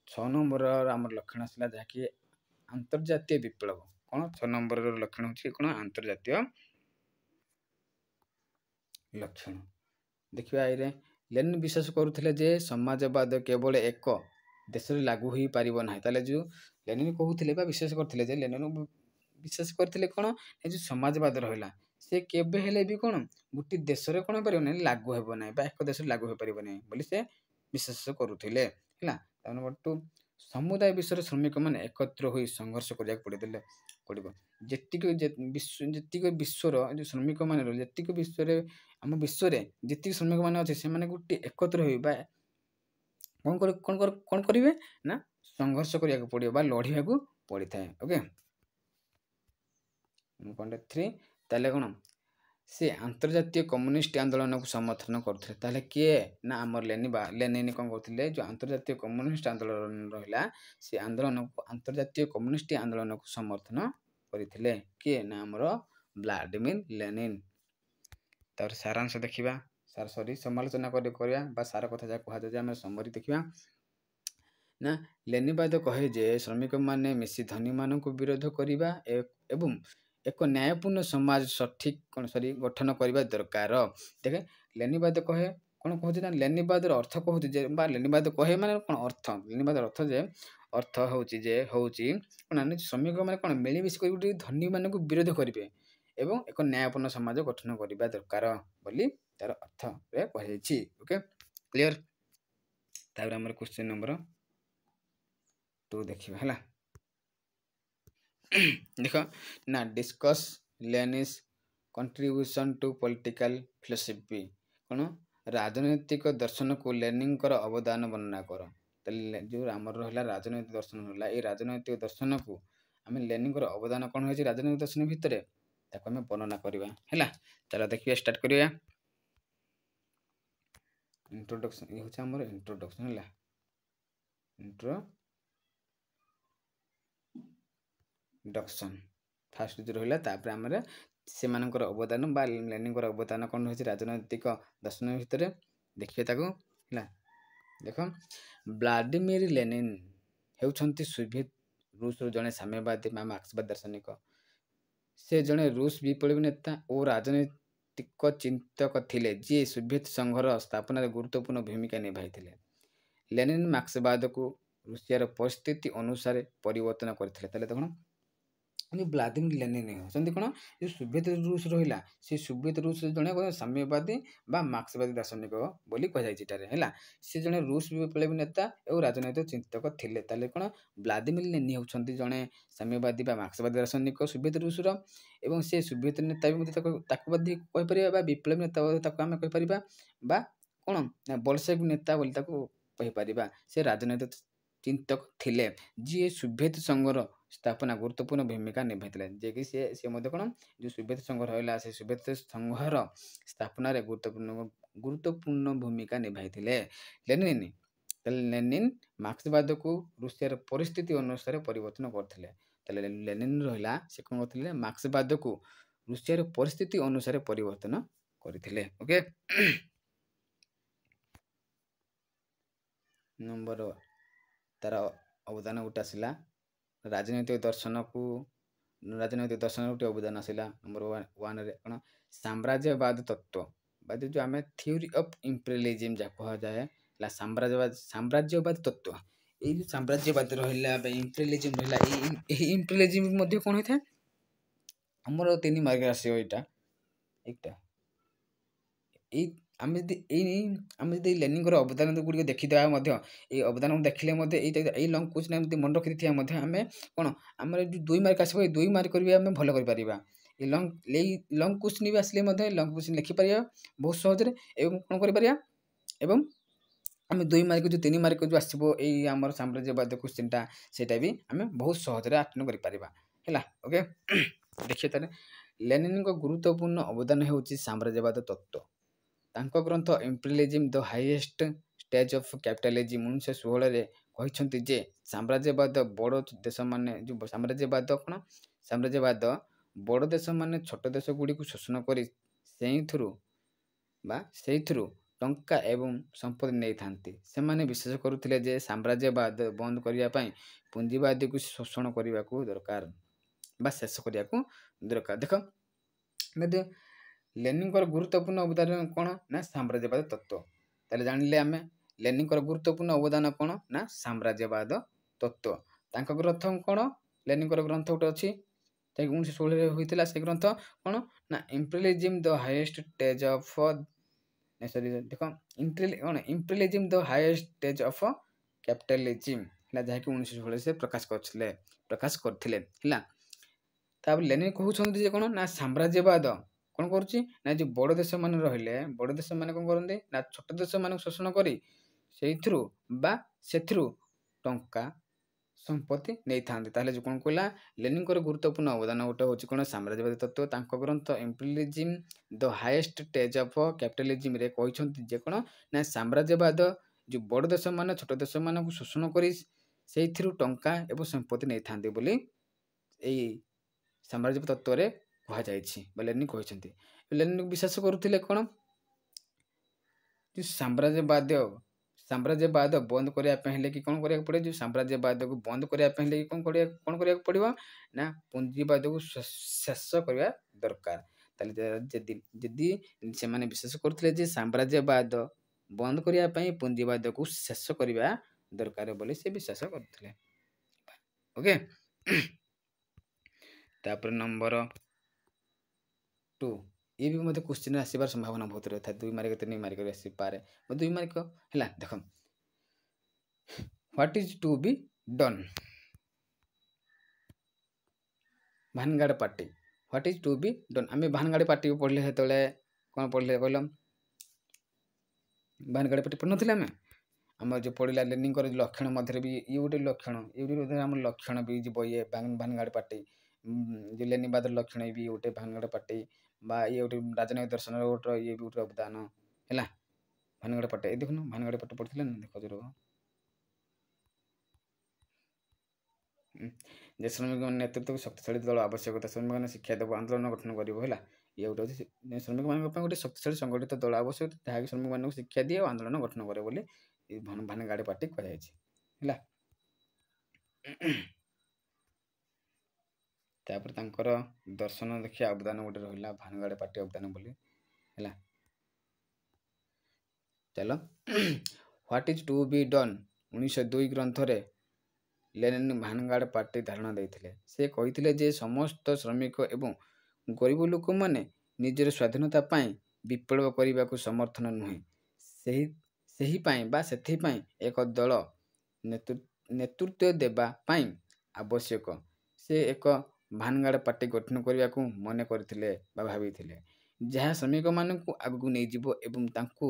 S1: 6 ନମ୍ବରର ଆମର ଲକ୍ଷଣ ଆସିଲା ଯାହାକି ଆନ୍ତର୍ଜାତୀୟ ବିପ୍ଳବ। କ'ଣ 6 ନମ୍ବରର ଲକ୍ଷଣ ହେଉଛି କ'ଣ ଆନ୍ତର୍ଜାତୀୟ ଲକ୍ଷଣ। ଦେଖିବା ଏଇରେ ଲେନିନ୍ ବିଶ୍ୱାସ କରୁଥିଲେ ଯେ ସମାଜବାଦ କେବଳ ଏକ ଦେଶରେ ଲାଗୁ ହୋଇପାରିବ ନାହିଁ। ତାହେଲେ ଯେଉଁ ଲେନିନ୍ କହୁଥିଲେ ବା ବିଶ୍ୱାସ କରିଥିଲେ ଯେ ଲେନିନ୍ ବିଶ୍ୱାସ କରିଥିଲେ କ'ଣ ଏ ଯେଉଁ ସମାଜବାଦ ରହିଲା ସେ କେବେ ହେଲେ ବି କ'ଣ ଗୋଟିଏ ଦେଶରେ କ'ଣ ହେଇପାରିବ ନାହିଁ ଲାଗୁ ହେବ ନାହିଁ ବା ଏକ ଦେଶରେ ଲାଗୁ ହୋଇପାରିବ ନାହିଁ ବୋଲି ସେ ବିଶ୍ୱାସ କରୁଥିଲେ ହେଲା। ତା ନମ୍ବର 2 ସମୁଦାୟ ବିଶ୍ୱର ଶ୍ରମିକମାନେ ଏକତ୍ର ହୋଇ ସଂଘର୍ଷ କରିବାକୁ ପଡ଼ିବ। ଯେତିକି ବିଶ୍ୱର ଯେଉଁ ଶ୍ରମିକମାନେ ରହିଲେ ଯେତିକି ବିଶ୍ୱରେ ଆମ ବିଶ୍ୱରେ ଯେତିକି ଶ୍ରମିକମାନେ ଅଛି ସେମାନେ ଗୋଟିଏ ଏକତ୍ର ହୋଇ ବା କ'ଣ କରିବେ ନା ସଂଘର୍ଷ କରିବାକୁ ପଡ଼ିବ ବା ଲଢ଼ିବାକୁ ପଡ଼ିଥାଏ। ଓକେ 3 ତାହେଲେ କ'ଣ ସେ ଆନ୍ତର୍ଜାତୀୟ କମ୍ୟୁନିଷ୍ଟ ଆନ୍ଦୋଳନକୁ ସମର୍ଥନ କରୁଥିଲେ। ତାହେଲେ କିଏ ନା ଆମର ଲେନିନ୍ କ'ଣ କରୁଥିଲେ ଯେଉଁ ଆନ୍ତର୍ଜାତୀୟ କମ୍ୟୁନିଷ୍ଟ ଆନ୍ଦୋଳନ ରହିଲା ସେ ଆନ୍ତର୍ଜାତୀୟ କମ୍ୟୁନିଷ୍ଟ ଆନ୍ଦୋଳନକୁ ସମର୍ଥନ କରିଥିଲେ। କିଏ ନା ଆମର ଭ୍ଲାଦିମିର୍ ଲେନିନ୍। ତାପରେ ସାରାଂଶ ଦେଖିବା ସମାଲୋଚନା କରିବା ବା ସାର କଥା ଯାହା କୁହାଯାଉଛି ଆମେ ସମରି ଦେଖିବା ନା ଲେନିବାଦ କହେ ଯେ ଶ୍ରମିକମାନେ ମିଶି ଧନୀମାନଙ୍କୁ ବିରୋଧ କରିବା ଏବଂ ଏକ ନ୍ୟାୟପୂର୍ଣ୍ଣ ସମାଜ ଗଠନ କରିବା ଦରକାର। ଦେଖେ ଲେନିବାଦ କହେ କ'ଣ କହୁଛି ନା ଲେନିବାଦର ଅର୍ଥ କହୁଛି ଯେ ବା ଲେନିବାଦ କହେ ମାନେ କ'ଣ ଲେନିବାଦର ଅର୍ଥ ହେଉଛି କ'ଣ ଶ୍ରମିକମାନେ କ'ଣ ମିଳିମିଶି କରି ଗୋଟେ ଧନୀମାନଙ୍କୁ ବିରୋଧ କରିବେ ଏବଂ ଏକ ନ୍ୟାୟପୂର୍ଣ୍ଣ ସମାଜ ଗଠନ କରିବା ଦରକାର ବୋଲି ତାର ଅର୍ଥରେ କୁହାଯାଇଛି। Okay clear. ତାପରେ ଆମର କ୍ୱେଶ୍ଚିନ୍ ନମ୍ବର 2 ଦେଖିବା ହେଲା। ଦେଖ ନା discuss Lenin's contribution to political philosophy. କ'ଣ ରାଜନୈତିକ ଦର୍ଶନକୁ ଲେନିନ୍ଙ୍କର ଅବଦାନ ବର୍ଣ୍ଣନା କର। ତାହେଲେ ଯେଉଁ ଆମର ରହିଲା ରାଜନୈତିକ ଦର୍ଶନ ରହିଲା ଏଇ ରାଜନୈତିକ ଦର୍ଶନକୁ ଆମେ ଲେନିନ୍ଙ୍କର ଅବଦାନ କ'ଣ ହୋଇଛି ରାଜନୈତିକ ଦର୍ଶନ ଭିତରେ ତାକୁ ଆମେ ବର୍ଣ୍ଣନା କରିବା ହେଲା। ଚାଲ ଦେଖିବା ଷ୍ଟାର୍ଟ କରିବା। ଇଣ୍ଟ୍ରୋଡକ୍ସନ୍ ଇଏ ହେଉଛି ଆମର ଇଣ୍ଟ୍ରୋଡକ୍ସନ୍ ହେଲା। ଇଣ୍ଟ୍ରୋଡକ୍ସନ୍ ଫାଷ୍ଟ ଯେଉଁ ରହିଲା ତାପରେ ଆମର ସେମାନଙ୍କର ଅବଦାନ ବା ଲେନିନ୍ଙ୍କର ଅବଦାନ କ'ଣ ରହିଛି ରାଜନୈତିକ ଦର୍ଶନ ଭିତରେ ଦେଖିବା ତାକୁ ହେଲା। ଦେଖ ଭ୍ଲାଦିମିର୍ ଲେନିନ୍ ହେଉଛନ୍ତି ସୋଭିଏତ୍ ରୁଷର ଜଣେ ସାମ୍ୟବାଦୀ ବା ମାର୍କ୍ସବାଦୀ ଦାର୍ଶନିକ। ସେ ଜଣେ ରୁଷ ବିପ୍ଳବୀ ନେତା ଓ ରାଜନୈତିକ ଚିନ୍ତକ ଥିଲେ ଯିଏ ସୋଭିଏତ୍ ସଂଘର ସ୍ଥାପନାରେ ଗୁରୁତ୍ୱପୂର୍ଣ୍ଣ ଭୂମିକା ନିଭାଇଥିଲେ। ଲେନିନ୍ ମାର୍କ୍ସବାଦକୁ ରୁଷିଆର ପରିସ୍ଥିତି ଅନୁସାରେ ପରିବର୍ତ୍ତନ କରିଥିଲେ। ତାହେଲେ ଦେଖଣ ଭ୍ଲାଦିମିର୍ ଲେନିନ୍ ହେଉଛନ୍ତି କ'ଣ ଯେଉଁ ସୋଭିଏତ୍ ରୁଷ ରହିଲା ସେ ସୋଭିଏତ୍ ରୁଷର ଜଣେ ସାମ୍ୟବାଦୀ ବା ମାର୍କ୍ସବାଦୀ ଦାର୍ଶନିକ ବୋଲି କୁହାଯାଇଛି ଏଠାରେ ହେଲା। ସେ ଜଣେ ରୁଷ ବିପ୍ଳବୀ ନେତା ଏବଂ ରାଜନୈତିକ ଚିନ୍ତକ ଥିଲେ। ତାହେଲେ କ'ଣ ଭ୍ଲାଦିମିର୍ ଲେନିନ୍ ହେଉଛନ୍ତି ଜଣେ ସାମ୍ୟବାଦୀ ବା ମାର୍କ୍ସବାଦୀ ଦାର୍ଶନିକ ସୋଭିଏତ୍ ରୁଷର ଏବଂ ସେ ସୋଭିଏତ୍ ନେତା ବି ମଧ୍ୟ ତାକୁ ମଧ୍ୟ କହିପାରିବା ବା ବିପ୍ଳବୀ ନେତା ତାକୁ ଆମେ କହିପାରିବା ବା କ'ଣ ନା ବଲସେଭିକ୍ ନେତା ବୋଲି ତାକୁ କହିପାରିବା। ସେ ରାଜନୈତିକ ଚିନ୍ତକ ଥିଲେ ଯିଏ ସୋଭିଏତ୍ ସଂଘର ସ୍ଥାପନା ଗୁରୁତ୍ୱପୂର୍ଣ୍ଣ ଭୂମିକା ନିଭାଇଥିଲେ। ଯିଏକି ସେ ମଧ୍ୟ କ'ଣ ଯେଉଁ ସୋଭିଏତ୍ ସଂଘ ରହିଲା ସେ ସୋଭିଏତ୍ ସଂଘର ସ୍ଥାପନାରେ ଗୁରୁତ୍ୱପୂର୍ଣ୍ଣ ଭୂମିକା ନିଭାଇଥିଲେ ଲେନିନ୍। ତାହେଲେ ଲେନିନ୍ ମାର୍କ୍ସବାଦକୁ ରୁଷିଆର ପରିସ୍ଥିତି ଅନୁସାରେ ପରିବର୍ତ୍ତନ କରିଥିଲେ। ତାହେଲେ ଲେନିନ୍ ରହିଲା ସେ କ'ଣ କରିଥିଲେ ମାର୍କ୍ସବାଦକୁ ରୁଷିଆର ପରିସ୍ଥିତି ଅନୁସାରେ ପରିବର୍ତ୍ତନ କରିଥିଲେ। ଓକେ ନମ୍ବର ତାର ଅବଦାନ ଗୋଟେ ଆସିଲା ରାଜନୈତିକ ଦର୍ଶନର ଗୋଟେ ଅବଦାନ ଆସିଲା। ନମ୍ବର 1ରେ କ'ଣ ସାମ୍ରାଜ୍ୟବାଦ ତତ୍ତ୍ୱ ବା ଯେଉଁ ଆମେ ଥିଓରି ଅଫ୍ ଇମ୍ପେରିଆଲିଜିମ୍ ଯାହା କୁହାଯାଏ ହେଲା ସାମ୍ରାଜ୍ୟବାଦ ତତ୍ତ୍ୱ। ଏଇ ଯେଉଁ ସାମ୍ରାଜ୍ୟବାଦ ରହିଲା ବା ଇମ୍ପେରିଆଲିଜିମ୍ ରହିଲା ଏହି ଇମ୍ପେରିଆଲିଜିମ୍ ମଧ୍ୟ କ'ଣ ହୋଇଥାଏ ଆମର 3 ମାର୍କରେ ଆସିବ ଏଇଟା ଆମେ ଯଦି ଲେନିନ୍ଙ୍କର ଅବଦାନ ଗୁଡ଼ିକ ଦେଖିଦେବା ମଧ୍ୟ ଏଇ ଅବଦାନକୁ ଦେଖିଲେ ମଧ୍ୟ ଏଇ ଲଙ୍ଗ କ୍ୱେଶ୍ଚିନ୍ ଏମିତି ମନେ ରଖିଥିବା ମଧ୍ୟ ଆମେ କ'ଣ ଆମର ଯେଉଁ 2 ମାର୍କ ଆସିବ ଏଇ 2 ମାର୍କ କରିବେ ଆମେ ଭଲ କରିପାରିବା। ଏଇ ଲଙ୍ଗ କ୍ୱେଶ୍ଚିନ୍ ବି ଆସିଲେ ମଧ୍ୟ ଲଙ୍ଗ କ୍ୱେଶ୍ଚିନ୍ ଲେଖିପାରିବା ବହୁତ ସହଜରେ ଏବଂ କ'ଣ କରିପାରିବା ଏବଂ ଆମେ 2 ମାର୍କ ଯେଉଁ 3 ମାର୍କ ଯେଉଁ ଆସିବ ଏଇ ଆମର ସାମ୍ରାଜ୍ୟବାଦ କ୍ୱେଶ୍ଚିନ୍ଟା ସେଇଟା ବି ଆମେ ବହୁତ ସହଜରେ ଆଟେଣ୍ଡ କରିପାରିବା ହେଲା। ଓକେ ଦେଖିବା ତାହେଲେ ଲେନିନ୍ଙ୍କ ଗୁରୁତ୍ୱପୂର୍ଣ୍ଣ ଅବଦାନ ହେଉଛି ସାମ୍ରାଜ୍ୟବାଦ ତତ୍ତ୍ୱ। ତାଙ୍କ ଗ୍ରନ୍ଥ ଇମ୍ପେରିଆଲିଜିମ୍ ଦ ହାଇଏଷ୍ଟ ଷ୍ଟେଜ୍ ଅଫ୍ କ୍ୟାପିଟାଲିଜିମ୍ 1916 କହିଛନ୍ତି ଯେ ସାମ୍ରାଜ୍ୟବାଦ ବଡ଼ ଦେଶମାନେ ଯେଉଁ ସାମ୍ରାଜ୍ୟବାଦ କ'ଣ ସାମ୍ରାଜ୍ୟବାଦ ବଡ଼ ଦେଶମାନେ ଛୋଟ ଦେଶଗୁଡ଼ିକୁ ଶୋଷଣ କରି ସେଇଥିରୁ ଟଙ୍କା ଏବଂ ସମ୍ପତ୍ତି ନେଇଥାନ୍ତି। ସେମାନେ ବିଶ୍ୱାସ କରୁଥିଲେ ଯେ ସାମ୍ରାଜ୍ୟବାଦ ବନ୍ଦ କରିବା ପାଇଁ ପୁଞ୍ଜିବାଦୀକୁ ଶୋଷଣ କରିବାକୁ ଦରକାର ବା ଶେଷ କରିବାକୁ ଦରକାର। ଦେଖ ଲେନିନଙ୍କର ଗୁରୁତ୍ୱପୂର୍ଣ୍ଣ ଅବଦାନ କ'ଣ ନା ସାମ୍ରାଜ୍ୟବାଦ ତତ୍ତ୍ୱ। ତାହେଲେ ଜାଣିଲେ ଆମେ ଲେନିନଙ୍କର ଗୁରୁତ୍ୱପୂର୍ଣ୍ଣ ଅବଦାନ କ'ଣ ନା ସାମ୍ରାଜ୍ୟବାଦ ତତ୍ତ୍ୱ। ତାଙ୍କ ଗ୍ରନ୍ଥ କ'ଣ ଲେନିନଙ୍କର ଗ୍ରନ୍ଥ ଗୋଟେ ଅଛି 1916 ହୋଇଥିଲା। ସେ ଗ୍ରନ୍ଥ କ'ଣ ନା ଇମ୍ପେରିଆଲିଜିମ୍ ଦ ହାଇଏଷ୍ଟ ଷ୍ଟେଜ୍ ଅଫ୍ ଦେଖ ଇମ୍ପେରିଆଲିଜିମ୍ ଦ ହାଇଏଷ୍ଟ ଷ୍ଟେଜ୍ ଅଫ୍ କ୍ୟାପିଟାଲିଜିମ୍ ହେଲା, ଯାହାକି 1916 ସେ ପ୍ରକାଶ କରିଥିଲେ ହେଲା। ତାପରେ ଲେନିନ କହୁଛନ୍ତି ଯେ କ'ଣ ନା ସାମ୍ରାଜ୍ୟବାଦ କ'ଣ କରୁଛି ନା ଯେଉଁ ବଡ଼ ଦେଶମାନେ ରହିଲେ ବଡ଼ ଦେଶମାନେ କ'ଣ କରନ୍ତି ନା ଛୋଟ ଦେଶମାନଙ୍କୁ ଶୋଷଣ କରି ସେଥିରୁ ଟଙ୍କା ସମ୍ପତ୍ତି ନେଇଥାନ୍ତି। ତାହେଲେ ଯେଉଁ କ'ଣ କହିଲା ଲେନିନଙ୍କର ଗୁରୁତ୍ୱପୂର୍ଣ୍ଣ ଅବଦାନ ଗୋଟେ ହେଉଛି କ'ଣ ସାମ୍ରାଜ୍ୟବାଦୀ ତତ୍ତ୍ୱ। ତାଙ୍କ ଗ୍ରନ୍ଥ ଇମ୍ପେରିଆଲିଜିମ୍ ଦ ହାଇଏଷ୍ଟ ଷ୍ଟେଜ୍ ଅଫ୍ କ୍ୟାପିଟାଲିଜିମ୍ରେ କହିଛନ୍ତି ଯେ କ'ଣ ନା ସାମ୍ରାଜ୍ୟବାଦ ଯେଉଁ ବଡ଼ ଦେଶମାନେ ଛୋଟ ଦେଶମାନଙ୍କୁ ଶୋଷଣ କରି ସେଇଥିରୁ ଟଙ୍କା ଏବଂ ସମ୍ପତ୍ତି ନେଇଥାନ୍ତି ବୋଲି ଏଇ ସାମ୍ରାଜ୍ୟବାଦ ତତ୍ତ୍ୱରେ କୁହାଯାଇଛି ବା ଲେନିନ କହିଛନ୍ତି। ଲେନିନ ବିଶ୍ୱାସ କରୁଥିଲେ କ'ଣ ଯେଉଁ ସାମ୍ରାଜ୍ୟବାଦ ବନ୍ଦ କରିବା ପାଇଁ ହେଲେ କି କ'ଣ କରିବାକୁ ପଡ଼ିବ ଯେଉଁ ସାମ୍ରାଜ୍ୟବାଦକୁ ବନ୍ଦ କରିବା ପାଇଁ ହେଲେ କି କ'ଣ କରିବାକୁ ପଡ଼ିବ ନା ପୁଞ୍ଜିବାଦକୁ ଶେଷ କରିବା ଦରକାର। ତାହେଲେ ଯଦି ସେମାନେ ବିଶ୍ୱାସ କରୁଥିଲେ ଯେ ସାମ୍ରାଜ୍ୟବାଦ ବନ୍ଦ କରିବା ପାଇଁ ପୁଞ୍ଜିବାଦକୁ ଶେଷ କରିବା ଦରକାର ବୋଲି ସେ ବିଶ୍ୱାସ କରୁଥିଲେ। ଓକେ, ତାପରେ ନମ୍ବର 2 ये भी मतलब क्वेश्चन आसबार संभावना बहुत रही था। 2 मार्क 3 मार्क आसपे 2 मार्क है। देख what is to be done vanguard party what is to be done आम भानगाड़ पार्टी को पढ़ले से कौन पढ़ले कहल भानगाड़ पार्टी पढ़ ना आम जो पढ़ला लेनिन लक्षण मध्य भी ये गोटे लक्षण ये आम लक्षण भी जीव ये भानगाड़ पार्टी जो लेनिनवाद लक्षण भी गोटे भानगाड़ पार्टी बा ये गोटे राजनैतिक दर्शन गोटे ये भी गोटे अवदान है। भानगाड़ पार्टी ये देखुन भानगाड़ पार्टी पढ़ते ना देख जरूर जे श्रमिक नेतृत्व शक्तिशाली दल आवश्यकता श्रमिक मैंने शिक्षा देव आंदोलन गठन कर ये गोटे श्रमिक मान गोटे शक्तिशाली संगठित दल आवश्यक जहाँकि श्रमिक मान शिक्षा दिए और आंदोलन गठन करे बोली भानगाड़ पार्टी कहुला। तापर तांकर दर्शन देखिए अवदान गोटे रहा भानगाड़ पार्टी अवदान बोली है। चलो what is to be done 1902 ग्रंथ रे लेनिन भानगाड़ पार्टी धारणा देते से कही जे समस्त श्रमिक एवं गरीब लोक मैंने निजर स्वाधीनता पाई विप्लव करने को समर्थन नुहे से एक दल नेतृत्व देवा पाई आवश्यक से एक भानगाड़ पार्टी गठन करने को मन करथिले बा भाविथिले जहाँ श्रमिक मानक आगू नहीं जीव एवं तांकु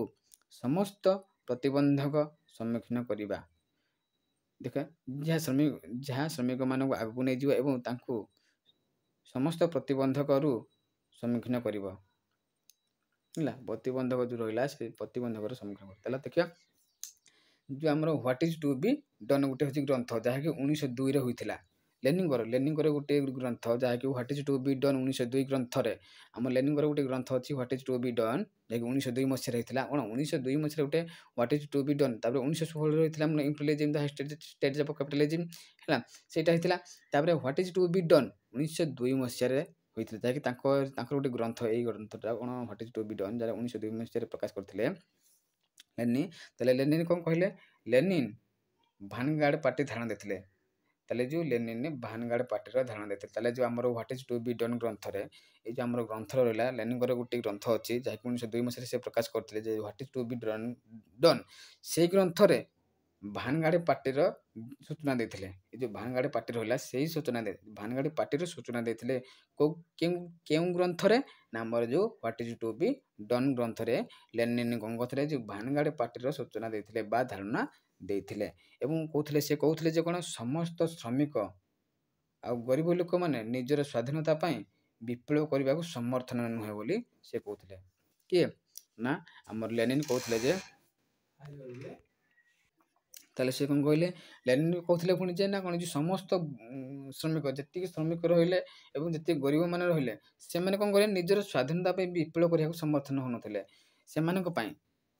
S1: समस्त प्रतिबंधक सम्मुखीन करवा। देख जहाँ श्रमिक मानक आगू नहीं जीव एवं तांकु समस्त प्रतिबंधक सम्मुखीन कर प्रतिबंधक जो रहा से प्रतिबंधक सम्मुखीन कर। देखिए जो आम what is to be done गोटे हूँ ग्रंथ जहाँकि 1902 होता लेनिनगर गोटे ग्रंथ जहाँकि what is to be done 1902 ग्रंथ आम लेनिनगर गोटे ग्रंथ अच्छी what is to be done जहाँकि 1902 मसीह होता कौन 1902 मसीह गोटे what is to be done. 1916 होता imperialism the stage of capitalism है सेटा होता what is to be done 1902 मसीह होता जहाँकि गोटे ग्रंथ यही ग्रंथटा कौन what is to be done जहाँ 1902 मसीह प्रकाश करते लेनिन। ताले लेनिन कौन कहले लेनिन भानगाड़ पार्टी धारणा देते ताले जो लेनिन भानगाड़ पार्टी धारणा देते ताले जो आमर what is to be done ग्रंथ रे ये जो आमर ग्रंथ रहा लेनिनगर गोटे ग्रंथ अच्छी जहाँकि 1902 मसीह से प्रकाश करते what is to be done से ग्रंथ रे भानगाड़ पार्टी सूचना देते जो भानगाड़ पार्टी रहा से सूचना भानगाड़ पार्टी सूचना देते क्यों ग्रंथ रे ना आमर जो what is to be done ग्रंथ रे लेनिन कौन कहते जो भानगाड़ पार्टी सूचना देते बा धारणा देते कहते से कहते जे कौन समस्त श्रमिक आ गरीब लोक मैंने निजर स्वाधीनता पाई विप्लव करने को समर्थन नुहे बोली से कहते किए ना आमर लेनिन कहते जे ତାହେଲେ ସେ କ'ଣ କହିଲେ, ଲେନିନ୍ କହୁଥିଲେ ପୁଣି ଯେ ନା କ'ଣ ଯେ ସମସ୍ତ ଶ୍ରମିକ ଯେତିକି ଶ୍ରମିକ ରହିଲେ ଏବଂ ଯେତିକି ଗରିବମାନେ ରହିଲେ ସେମାନେ କ'ଣ କହିଲେ ନିଜର ସ୍ୱାଧୀନତା ପାଇଁ ବିପ୍ଳବ କରିବାକୁ ସମର୍ଥନ ହେଉନଥିଲେ ସେମାନଙ୍କ ପାଇଁ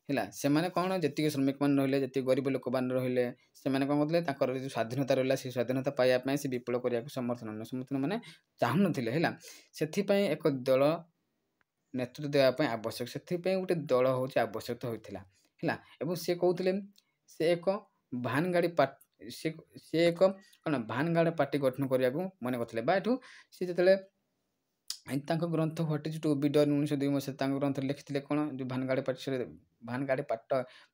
S1: ହେଲା। ସେମାନେ କ'ଣ ଯେତିକି ଶ୍ରମିକମାନେ ରହିଲେ ଯେତିକି ଗରିବ ଲୋକମାନେ ରହିଲେ ସେମାନେ କ'ଣ କରୁଥିଲେ ତାଙ୍କର ଯେଉଁ ସ୍ୱାଧୀନତା ରହିଲା ସେ ସ୍ୱାଧୀନତା ପାଇବା ପାଇଁ ସେ ବିପ୍ଳବ କରିବାକୁ ସମର୍ଥନ ମାନେ ଚାହୁଁନଥିଲେ ହେଲା। ସେଥିପାଇଁ ଏକ ଦଳ ନେତୃତ୍ୱ ଦେବା ପାଇଁ ଆବଶ୍ୟକ, ସେଥିପାଇଁ ଗୋଟେ ଦଳ ହେଉଛି ଆବଶ୍ୟକ ହୋଇଥିଲା ହେଲା। ଏବଂ ସେ କହୁଥିଲେ ସେ ଏକ ଭାନଗାଡ଼ି ପାର୍ଟି ସେ ଏକ କ'ଣ ଭାନଗାଡ଼ି ପାର୍ଟି ଗଠନ କରିବାକୁ ମନେ କରିଥିଲେ ବା ଏଠୁ ସେ ଯେତେବେଳେ ତାଙ୍କ ଗ୍ରନ୍ଥ what is to be done 1902 ମସିହାରେ ତାଙ୍କ ଗ୍ରନ୍ଥରେ ଲେଖିଥିଲେ କ'ଣ ଯେଉଁ ଭାନଗାଡ଼ି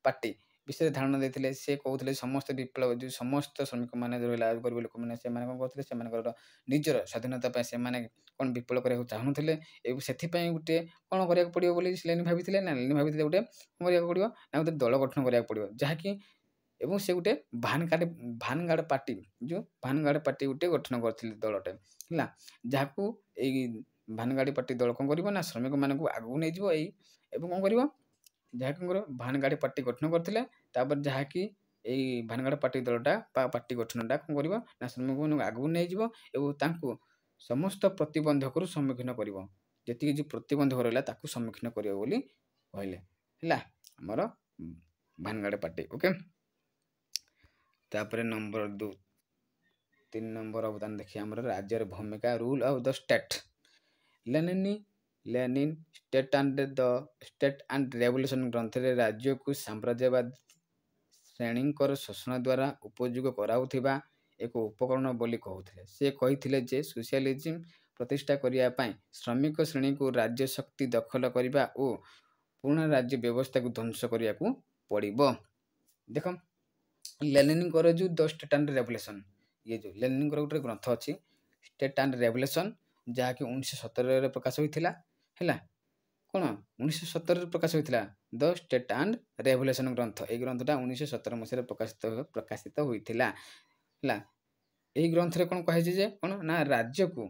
S1: ପାର୍ଟି ବିଷୟରେ ଧାରଣା ଦେଇଥିଲେ। ସେ କହୁଥିଲେ ସମସ୍ତ ବିପ୍ଳବ ଯେଉଁ ସମସ୍ତ ଶ୍ରମିକମାନେ ରହିଲା ଗରିବ ଲୋକମାନେ ସେମାନେ କ'ଣ କରୁଥିଲେ ସେମାନଙ୍କର ନିଜର ସ୍ୱାଧୀନତା ପାଇଁ ସେମାନେ କ'ଣ ବିପ୍ଳବ କରିବାକୁ ଚାହୁଁନଥିଲେ ଏବଂ ସେଥିପାଇଁ ଗୋଟେ କ'ଣ କରିବାକୁ ପଡ଼ିବ ବୋଲି ଲେନିନ୍ ଭାବିଥିଲେ ନା ଲେନିନ୍ ଭାବିଥିଲେ ଗୋଟେ କ'ଣ କରିବାକୁ ପଡ଼ିବ ନା ଗୋଟେ ଦଳ ଗଠନ କରିବାକୁ ପଡ଼ିବ ଯାହାକି ଏବଂ ସେ ଗୋଟେ ଭାନଗାଡ଼ ପାର୍ଟି ଯେଉଁ ଭାନଗାଡ଼ ପାର୍ଟି ଗୋଟେ ଗଠନ କରିଥିଲେ ଦଳଟେ ହେଲା। ଯାହାକୁ ଏଇ ଭାନଗାଡ଼ି ପାର୍ଟି ଦଳ କ'ଣ କରିବ ନା ଶ୍ରମିକମାନଙ୍କୁ ଆଗକୁ ନେଇଯିବ ଏବଂ କ'ଣ କରିବ ଯାହାକି କ'ଣ କରିବ ଭାନଗାଡ଼ି ପାର୍ଟି ଗଠନ କରିଥିଲେ। ତାପରେ ଯାହାକି ଏଇ ଭାନଗାଡ଼ ପାର୍ଟି ଦଳଟା ବା ପାର୍ଟି ଗଠନଟା କ'ଣ କରିବ ନା ଶ୍ରମିକମାନଙ୍କୁ ଆଗକୁ ନେଇଯିବ ଏବଂ ତାଙ୍କୁ ସମସ୍ତ ପ୍ରତିବନ୍ଧକରୁ ସମ୍ମୁଖୀନ କରିବ, ଯେତିକି ଯେଉଁ ପ୍ରତିବନ୍ଧକ ରହିଲା ତାକୁ ସମ୍ମୁଖୀନ କରିବ ବୋଲି କହିଲେ ହେଲା ଆମର ଭାନଗାଡ଼ ପାର୍ଟି। ଓକେ, ତାପରେ ନମ୍ବର 3 ନମ୍ବର ଅବଦାନ ଦେଖିବା ଆମର ରାଜ୍ୟର ଭୂମିକା rule of the state. Lenin state and revolution ଗ୍ରନ୍ଥରେ ରାଜ୍ୟକୁ ସାମ୍ରାଜ୍ୟବାଦୀ ଶ୍ରେଣୀଙ୍କର ଶୋଷଣ ଦ୍ୱାରା ଉପଯୋଗ କରାଉଥିବା ଏକ ଉପକରଣ ବୋଲି କହୁଥିଲେ। ସେ କହିଥିଲେ ଯେ ସୋସିଆଲିଜିମ୍ ପ୍ରତିଷ୍ଠା କରିବା ପାଇଁ ଶ୍ରମିକ ଶ୍ରେଣୀକୁ ରାଜ୍ୟ ଶକ୍ତି ଦଖଲ କରିବା ଓ ପୁରୁଣା ରାଜ୍ୟ ବ୍ୟବସ୍ଥାକୁ ଧ୍ୱଂସ କରିବାକୁ ପଡ଼ିବ। ଦେଖ ଲେନିନ୍ଙ୍କର ଯେଉଁ ଦ ଷ୍ଟେଟ୍ ଆଣ୍ଡ ରେଭଲ୍ୟୁସନ୍ ଯେଉଁ ଲେନିନ୍ଙ୍କର ଗୋଟେ ଗ୍ରନ୍ଥ ଅଛି ଷ୍ଟେଟ୍ ଆଣ୍ଡ ରେଭଲ୍ୟୁସନ୍ ଯାହାକି 1917ରେ ପ୍ରକାଶ ହୋଇଥିଲା ହେଲା। କ'ଣ 1917ରେ ପ୍ରକାଶ ହୋଇଥିଲା ଦ ଷ୍ଟେଟ୍ ଆଣ୍ଡ ରେଭଲ୍ୟୁସନ୍ ଗ୍ରନ୍ଥ। ଏଇ ଗ୍ରନ୍ଥଟା 1917 ମସିହାରେ ପ୍ରକାଶିତ ହୋଇଥିଲା ହେଲା। ଏହି ଗ୍ରନ୍ଥରେ କ'ଣ କୁହାଯାଇଛି ଯେ କ'ଣ ନା ରାଜ୍ୟକୁ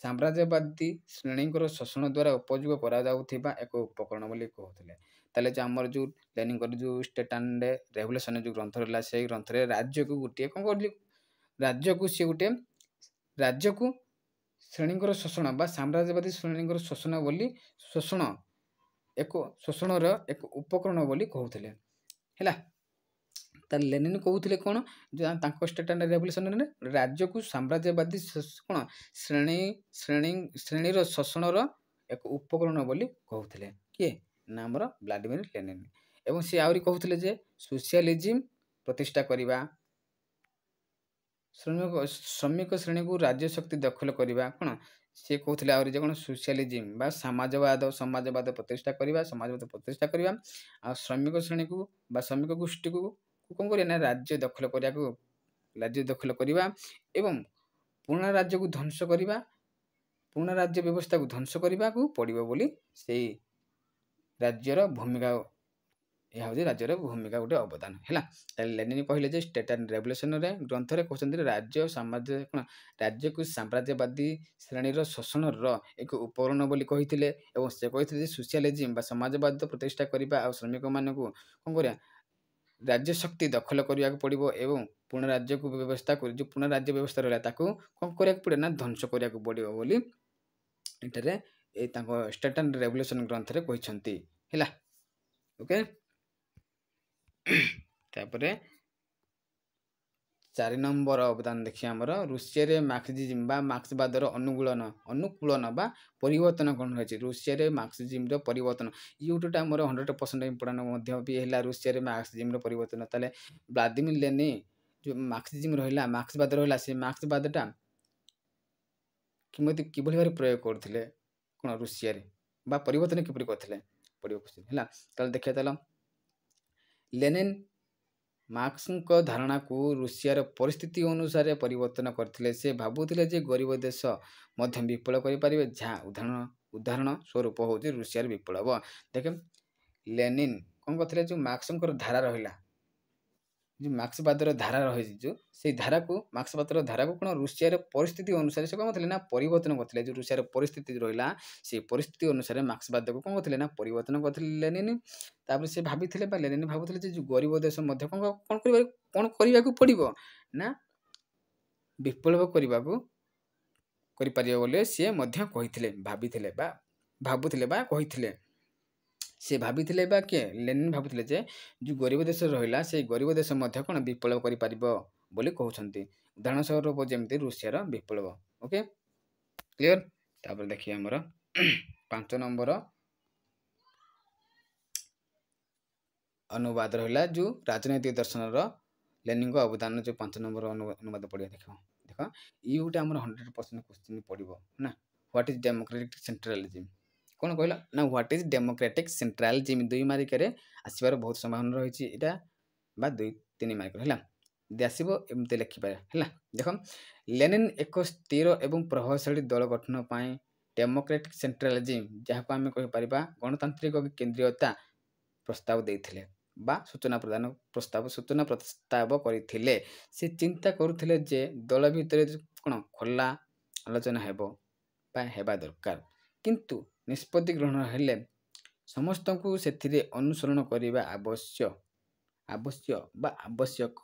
S1: ସାମ୍ରାଜ୍ୟବାଦୀ ଶ୍ରେଣୀଙ୍କର ଶୋଷଣ ଦ୍ୱାରା ଉପଯୋଗ କରାଯାଉଥିବା ଏକ ଉପକରଣ ବୋଲି କହୁଥିଲେ। ତାହେଲେ ଯେଉଁ ଆମର ଯେଉଁ ଲେନିନ୍ଙ୍କର ଯେଉଁ ଷ୍ଟେଟ୍ ଆଣ୍ଡ ରେଭଲ୍ୟୁସନ୍ ଯେଉଁ ଗ୍ରନ୍ଥ ରହିଲା ସେଇ ଗ୍ରନ୍ଥରେ ରାଜ୍ୟକୁ ଗୋଟିଏ କ'ଣ କରୁଛି ରାଜ୍ୟକୁ ଶ୍ରେଣୀଙ୍କର ଶୋଷଣ ବା ସାମ୍ରାଜ୍ୟବାଦୀ ଶ୍ରେଣୀଙ୍କର ଶୋଷଣର ଏକ ଉପକରଣ ବୋଲି କହୁଥିଲେ ହେଲା। ତାହେଲେ ଲେନିନ୍ କହୁଥିଲେ କ'ଣ ତାଙ୍କ ଷ୍ଟେଟ୍ ଆଣ୍ଡ ରେଭଲ୍ୟୁସନରେ ରାଜ୍ୟକୁ ସାମ୍ରାଜ୍ୟବାଦୀ କ'ଣ ଶ୍ରେଣୀର ଶୋଷଣର ଏକ ଉପକରଣ ବୋଲି କହୁଥିଲେ। କିଏ ନା ଆମର ଭ୍ଲାଦିମିର ଲେନିନ୍। ଏବଂ ସେ ଆହୁରି କହୁଥିଲେ ଯେ ସୋସିଆଲିଜିମ୍ ପ୍ରତିଷ୍ଠା କରିବା, ଶ୍ରମିକ ଶ୍ରେଣୀକୁ ରାଜ୍ୟ ଶକ୍ତି ଦଖଲ କରିବା କ'ଣ ସେ କହୁଥିଲେ ଆହୁରି ଯେ କ'ଣ ସୋସିଆଲିଜିମ୍ ବା ସମାଜବାଦ ପ୍ରତିଷ୍ଠା କରିବା ଆଉ ଶ୍ରମିକ ଶ୍ରେଣୀକୁ ବା ଶ୍ରମିକ ଗୋଷ୍ଠୀକୁ କ'ଣ କରିବା ନା ରାଜ୍ୟ ଦଖଲ କରିବା ଏବଂ ପୁରୁଣା ରାଜ୍ୟ ବ୍ୟବସ୍ଥାକୁ ଧ୍ୱଂସ କରିବାକୁ ପଡ଼ିବ ବୋଲି ସେଇ ରାଜ୍ୟର ଭୂମିକା ଏହା ହେଉଛି ରାଜ୍ୟର ଭୂମିକା ଗୋଟେ ଅବଦାନ ହେଲା। ତାହେଲେ ଲେନିନ୍ କହିଲେ ଯେ ଷ୍ଟେଟ୍ ଆଣ୍ଡ ରେଭଲ୍ୟୁସନରେ ଗ୍ରନ୍ଥରେ କହୁଛନ୍ତି ରାଜ୍ୟକୁ ସାମ୍ରାଜ୍ୟବାଦୀ ଶ୍ରେଣୀର ଶୋଷଣର ଏକ ଉପକରଣ ବୋଲି କହିଥିଲେ ଏବଂ ସେ କହିଥିଲେ ଯେ ସୋସିଆଲିଜିମ୍ ବା ସମାଜବାଦ ପ୍ରତିଷ୍ଠା କରିବା ଆଉ ଶ୍ରମିକମାନଙ୍କୁ କ'ଣ କରିବା ରାଜ୍ୟ ଶକ୍ତି ଦଖଲ କରିବାକୁ ପଡ଼ିବ ଏବଂ ପୁରୁଣା ରାଜ୍ୟ ବ୍ୟବସ୍ଥା ରହିଲା ତାକୁ କ'ଣ କରିବାକୁ ପଡ଼ିବ ନା ଧ୍ୱଂସ କରିବାକୁ ପଡ଼ିବ ବୋଲି ଏଠାରେ ତାଙ୍କ ଷ୍ଟେଟ୍ ଆଣ୍ଡ ରେଭଲ୍ୟୁସନ୍ ଗ୍ରନ୍ଥରେ କହିଛନ୍ତି ହେଲା। ଓକେ, ତାପରେ 4 ନମ୍ବର ଅବଦାନ ଦେଖିବା ଆମର ରୁଷିଆରେ ମାର୍କ୍ସିଜିମ୍ ବା ମାର୍କ୍ସବାଦର ଅନୁକୂଳନ ବା ପରିବର୍ତ୍ତନ କ'ଣ ରହିଛି। ରୁଷିଆରେ ମାର୍କ୍ସିଜିମ୍ର ପରିବର୍ତ୍ତନ ଇଏ ଗୋଟେଟା ଆମର 100% ଇମ୍ପୋର୍ଟାଣ୍ଟ ମଧ୍ୟ ବି ହେଲା ରୁଷିଆରେ ମାର୍କ୍ସିଜିମ୍ର ପରିବର୍ତ୍ତନ। ତାହେଲେ ଭ୍ଲାଦିମିର ଲେନିନ୍ ଯେଉଁ ମାର୍କ୍ସିଜିମ୍ ରହିଲା ମାର୍କ୍ସବାଦ ରହିଲା ସେ ମାର୍କ୍ସବାଦଟା କିଭଳି ଭାବରେ ପ୍ରୟୋଗ କରୁଥିଲେ କ'ଣ ରୁଷିଆରେ ବା ପରିବର୍ତ୍ତନ କିପରି କରିଥିଲେ ହେଲା। ତାହେଲେ ଦେଖିବା ତାହେଲେ ଲେନିନ୍ ମାର୍କ୍ସଙ୍କ ଧାରଣାକୁ ରୁଷିଆର ପରିସ୍ଥିତି ଅନୁସାରେ ପରିବର୍ତ୍ତନ କରିଥିଲେ। ସେ ଭାବୁଥିଲେ ଯେ ଗରିବ ଦେଶ ମଧ୍ୟ ବିପ୍ଳବ କରିପାରିବେ ଯାହା ଉଦାହରଣ ସ୍ୱରୂପ ହେଉଛି ରୁଷିଆର ବିପ୍ଳବ। ଦେଖେ ଲେନିନ୍ କ'ଣ କରିଥିଲେ ଯେଉଁ ମାର୍କ୍ସଙ୍କର ଧାରା ରହିଲା जो मार्क्सवादर धारा रही जो से धारा को मार्क्सवादर धारा को कौन रुषियार परिस्थिति अनुसार से कौन करते ना परिवर्तन करते जो रुषियार परिस्थिति रहा से परिस्थिति अनुसार मार्क्सवाद को कौन करते ना परिवर्तन करते लेनिन तापर से भाभी लेनिन भावुले जो गरीब देश कौन करने को पड़ो ना विप्लव करने को बोले सी भाभी भावुले कही से भाभी किए लेनिन भावुले जे जो गरीब देश रहा से गरीब देश कौन विप्लव कर कहते उदाहरण स्वरूप जमी रुषियार विप्लव ओके क्लियर तापर देखिए आमर 5 नंबर अनुवाद रहा जो राजनैतिक दर्शन लेनिन को अवदान जो 5 नंबर अनुवाद पढ़िया देख ये गोटे आम 100% क्वेश्चन पड़ो ना व्हाट इज डेमोक्रेटिक सेंट्रलिज्म कौन कहला ना what is democratic centralism 2 mark आसबार बहुत संभावना रही है 2-3 मार्क है आसो एमती लिखिपारे है देख लेनिन एक स्थिर एवं प्रभावशाली दल गठन पर डेमोक्रेटिक सेंट्रलिज्म जहाँ आम कहीपर गणतांत्रिक केन्द्रीयता प्रस्ताव देते सूचना प्रस्ताव करते से चिंता करुले जे दल भितर कौन खोला आलोचना हेबा दरकार किंतु निष्पत्ति ग्रहण हेले समस्त को से अनुसरण करने आवश्यक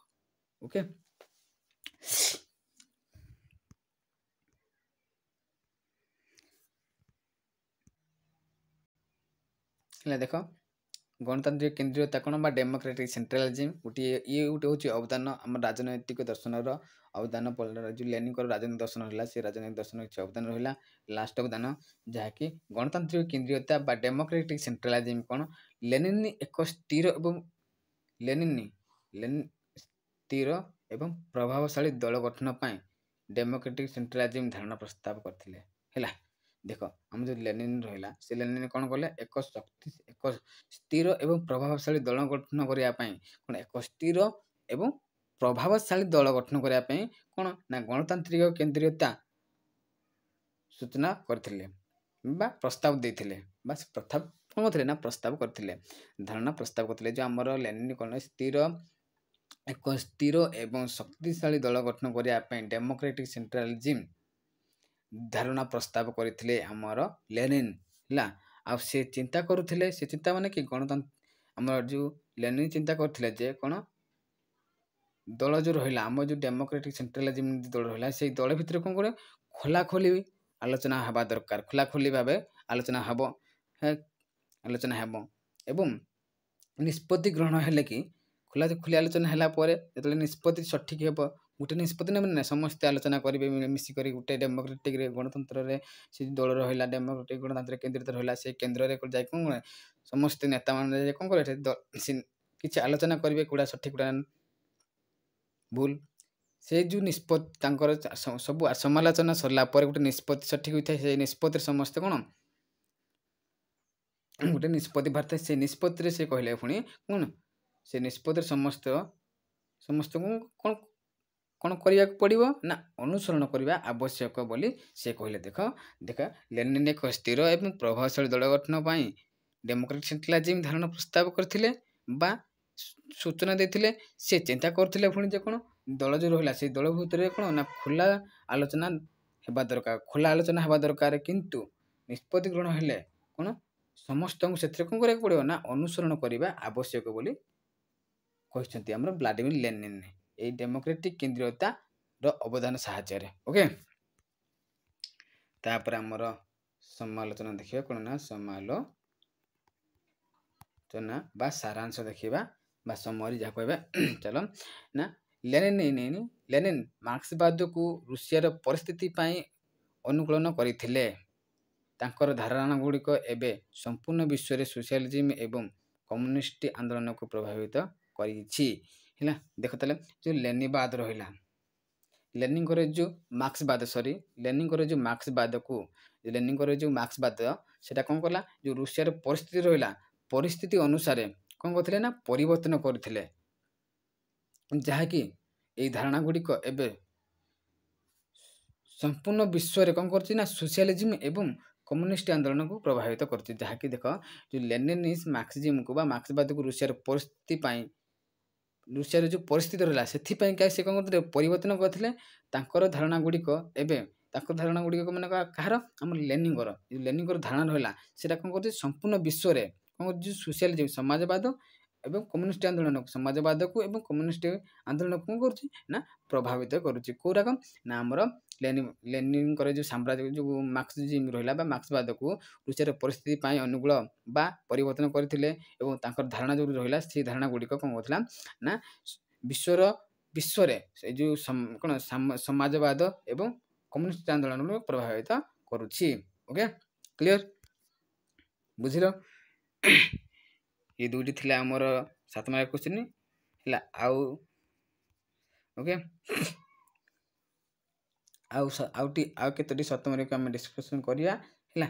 S1: ओके देख गणतांत्रिक केन्द्रीयता कौन डेमोक्रेटिक सेंट्रलिज्म गोटे ये गोटे हूँ अवदान आम राजनैतिक दर्शन अवदान जो लेनिन राजनैतिक दर्शन रहा से राजनैतिक दर्शन किसी अवदान रहा लास्ट अवदान जहाँकि गणतांत्रिक केन्द्रीयता डेमोक्रेटिक सेंट्रलिज्म कौन लेनिन एक स्थिर एवं प्रभावशाली दल गठन पर डेमोक्रेटिक सेंट्रलिज्म धारणा प्रस्ताव करते देख आम जो लेनिन रहा से लेनिन कौन कले एक स्थिर एवं प्रभावशाली दल गठन करने कौन एक स्थिर एवं प्रभावशाली दल गठन करने कौन ना गणतांत्रिक केन्द्रीयता सूचना करते प्रस्ताव देते प्रस्ताव कौन थे ना प्रस्ताव करते धारणा प्रस्ताव करते जो आमर लेनिन कौन एक स्थिर एवं शक्तिशाली दल गठन करने डेमोक्रेटिक सेंट्रलिज्म धारणा प्रस्ताव करते आमर लेनिन है आ से चिंता करुले से चिंता माने कि गणतंत्र आम जो लेनिन चिंता करते जे कौन दल जो रहा आम जो डेमोक्रेटिक सेंट्रलिज्म दल रहा से दल भितर कौन करे खोलाखोली आलोचना हवा दरकार खोलाखोली भाव आलोचना हम एवं निष्पत्ति ग्रहण हेले कि खोलाखोली आलोचना है जो निष्पत्ति सठिक हे गोटे निष्पत्ति ना समस्ते आलोचना करेंगे मिसिक गोटे डेमोक्रेटिक गणतंत्र से दल रहा डेमोक्रेटिक गणतंत्र केन्द्रित रहा से केन्द्र जाए कौन समस्त नेता मान कौन कर किसी आलोचना करेंगे कौड़ा सठिक कौड़ा भूल से जो निष्पत्ति सब समालोचना सरला गोटे निष्पत्ति सठिक होता है से निष्पत्ति समस्ते कौन गोटे निष्पत्ति बाहर से निष्पत्ति से कहले पुणी कौन से निष्पत्ति समस्त को कौन कौन करने पड़ो ना अनुसरण करने आवश्यक बोली से कहले देख देख लेनिन एक स्थिर एवं प्रभावशाली दल गठन पर डेमोक्रेटिक सेंट्रलिज्म धारणा प्रस्ताव करते सूचना देते से चिंता करते पुणी कौन दल जो रहा से दल भितर कौन ना खोला आलोचना हेबा दरकार खोला आलोचना हेबा दरकार किंतु निष्पत्ति ग्रहण हेले कौन समस्त को से कौन करने पड़ो ना अनुसरण करने आवश्यक बोली कहते आमर व्लादिमीर लेनिन ये डेमोक्रेटिक केन्द्रीयता अवदान साहाय्य ओके तापर आमर समालोचना देखिए कौन ना समालोचना सारांश देखा समरी जहाँ कह चलो ना लेनिन मार्क्सवाद को रुषियार परिस्थिति अनुकूलन करते धारणा गुड़िक एवं संपूर्ण विश्व में सोशलिज्म एवं कम्युनिस्ट आंदोलन को प्रभावित है देख जो लेनिनवाद रहा लेनिन जो मार्क्सवाद लेनिन जो मार्क्सवाद को लेनिन जो मार्क्सवाद से कौन कला जो रुषियार परिस्थिति रहा परिस्थिति अनुसार कौन करते ना परिवर्तन करते जहाँकि ये धारणा गुड़िक एवं संपूर्ण विश्व में कौन कर सोशलिज्म एवं कम्युनिस्ट आंदोलन को प्रभावित करती जहाँकि देख जो लेनिन मार्क्सिज्म को मार्क्सवाद को रुषियार परिस्थिति ରୁଷିଆର ଯେଉଁ ପରିସ୍ଥିତି ରହିଲା ସେଥିପାଇଁ ସେ କ'ଣ କରୁଥିଲେ ପରିବର୍ତ୍ତନ କରିଥିଲେ ତାଙ୍କର ଧାରଣା ଗୁଡ଼ିକ। ଏବେ ତାଙ୍କ ଧାରଣା ଗୁଡ଼ିକ ମାନେ କାହାର ଆମର ଲେନିଙ୍କର ଲେନିଙ୍କର ଧାରଣା ରହିଲା ସେଇଟା କ'ଣ କରୁଛି ସମ୍ପୂର୍ଣ୍ଣ ବିଶ୍ୱରେ କ'ଣ କରୁଛି ସୋସିଆଲିଜିମ୍ ସମାଜବାଦ ଏବଂ କମ୍ୟୁନିଷ୍ଟ ଆନ୍ଦୋଳନ ସମାଜବାଦକୁ ଏବଂ କମ୍ୟୁନିଷ୍ଟ ଆନ୍ଦୋଳନକୁ କ'ଣ କରୁଛି ନା ପ୍ରଭାବିତ କରୁଛି କୋଉରାକ ନା ଆମର ଲେନିନଙ୍କର ଯେଉଁ ସାମ୍ରାଜ୍ୟ ଯେଉଁ ମାର୍କ୍ସିଜିମ୍ ରହିଲା ବା ମାର୍କ୍ସବାଦକୁ ରୁଷିଆର ପରିସ୍ଥିତି ପାଇଁ ଅନୁକୂଳ ବା ପରିବର୍ତ୍ତନ କରିଥିଲେ ଏବଂ ତାଙ୍କର ଧାରଣା ଯେଉଁ ରହିଲା ସେଇ ଧାରଣା ଗୁଡ଼ିକ କ'ଣ କରୁଥିଲା ନା ବିଶ୍ୱରେ ସେ ଯେଉଁ କ'ଣ ସମାଜବାଦ ଏବଂ କମ୍ୟୁନିଷ୍ଟ ଆନ୍ଦୋଳନକୁ ପ୍ରଭାବିତ କରୁଛି। ଓକେ କ୍ଲିଅର ବୁଝିଲ। ଏ ଦୁଇଟି ଥିଲା ଆମର 7 ମାର୍କ କ୍ୱେଶ୍ଚିନ୍ ହେଲା। ଓକେ ଆଉ କେତୋଟି 7 ମାର୍କ ଆମେ ଡିସ୍କସନ୍ କରିବା ହେଲା।